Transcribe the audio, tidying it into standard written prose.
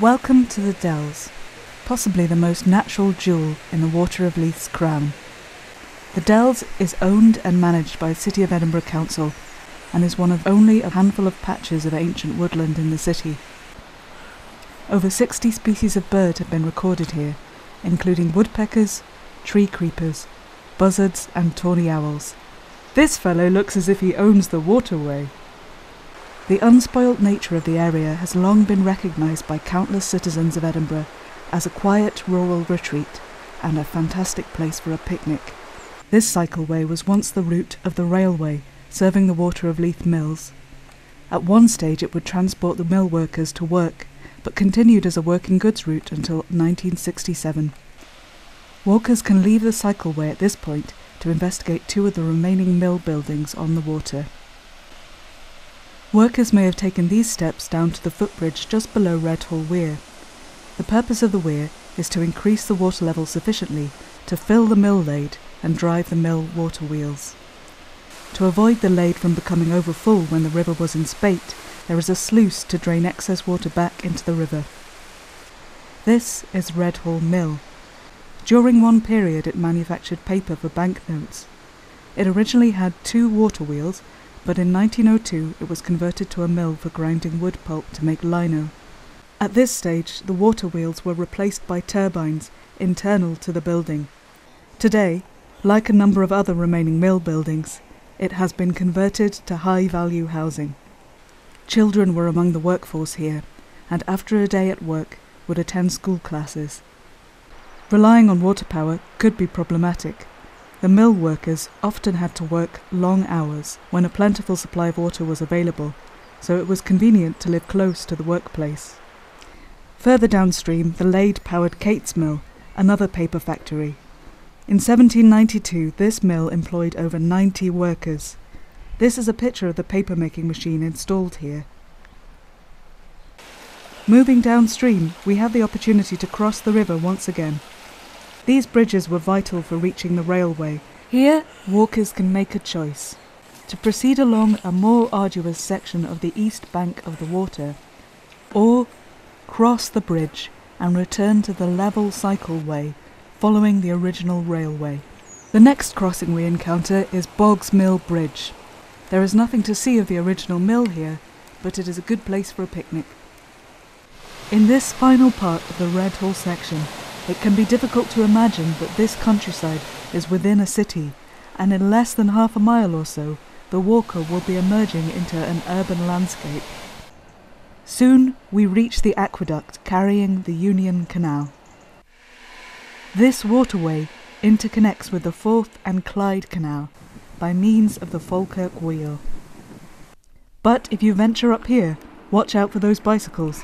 Welcome to the Dells, possibly the most natural jewel in the Water of Leith's crown. The Dells is owned and managed by the City of Edinburgh Council and is one of only a handful of patches of ancient woodland in the city. Over 60 species of bird have been recorded here, including woodpeckers, tree creepers, buzzards and tawny owls. This fellow looks as if he owns the waterway. The unspoilt nature of the area has long been recognised by countless citizens of Edinburgh as a quiet rural retreat and a fantastic place for a picnic. This cycleway was once the route of the railway serving the Water of Leith mills. At one stage it would transport the mill workers to work, but continued as a working goods route until 1967. Walkers can leave the cycleway at this point to investigate two of the remaining mill buildings on the water. Workers may have taken these steps down to the footbridge just below Redhall Weir. The purpose of the weir is to increase the water level sufficiently to fill the mill lade and drive the mill water wheels. To avoid the lade from becoming overfull when the river was in spate, there is a sluice to drain excess water back into the river. This is Redhall Mill. During one period it manufactured paper for banknotes. It originally had 2 water wheels, but in 1902 it was converted to a mill for grinding wood pulp to make lino. At this stage, the water wheels were replaced by turbines internal to the building. Today, like a number of other remaining mill buildings, it has been converted to high-value housing. Children were among the workforce here, and after a day at work would attend school classes. Relying on water power could be problematic. The mill workers often had to work long hours when a plentiful supply of water was available, so it was convenient to live close to the workplace. Further downstream, the Lade powered Cates Mill, another paper factory. In 1792, this mill employed over 90 workers. This is a picture of the paper-making machine installed here. Moving downstream, we have the opportunity to cross the river once again. These bridges were vital for reaching the railway. Here, walkers can make a choice: to proceed along a more arduous section of the east bank of the water, or cross the bridge and return to the level cycleway following the original railway. The next crossing we encounter is Boggs Mill Bridge. There is nothing to see of the original mill here, but it is a good place for a picnic. In this final part of the Redhall section, it can be difficult to imagine that this countryside is within a city, and in less than half a mile or so, the walker will be emerging into an urban landscape. Soon we reach the aqueduct carrying the Union Canal. This waterway interconnects with the Forth and Clyde Canal by means of the Falkirk Wheel. But if you venture up here, watch out for those bicycles.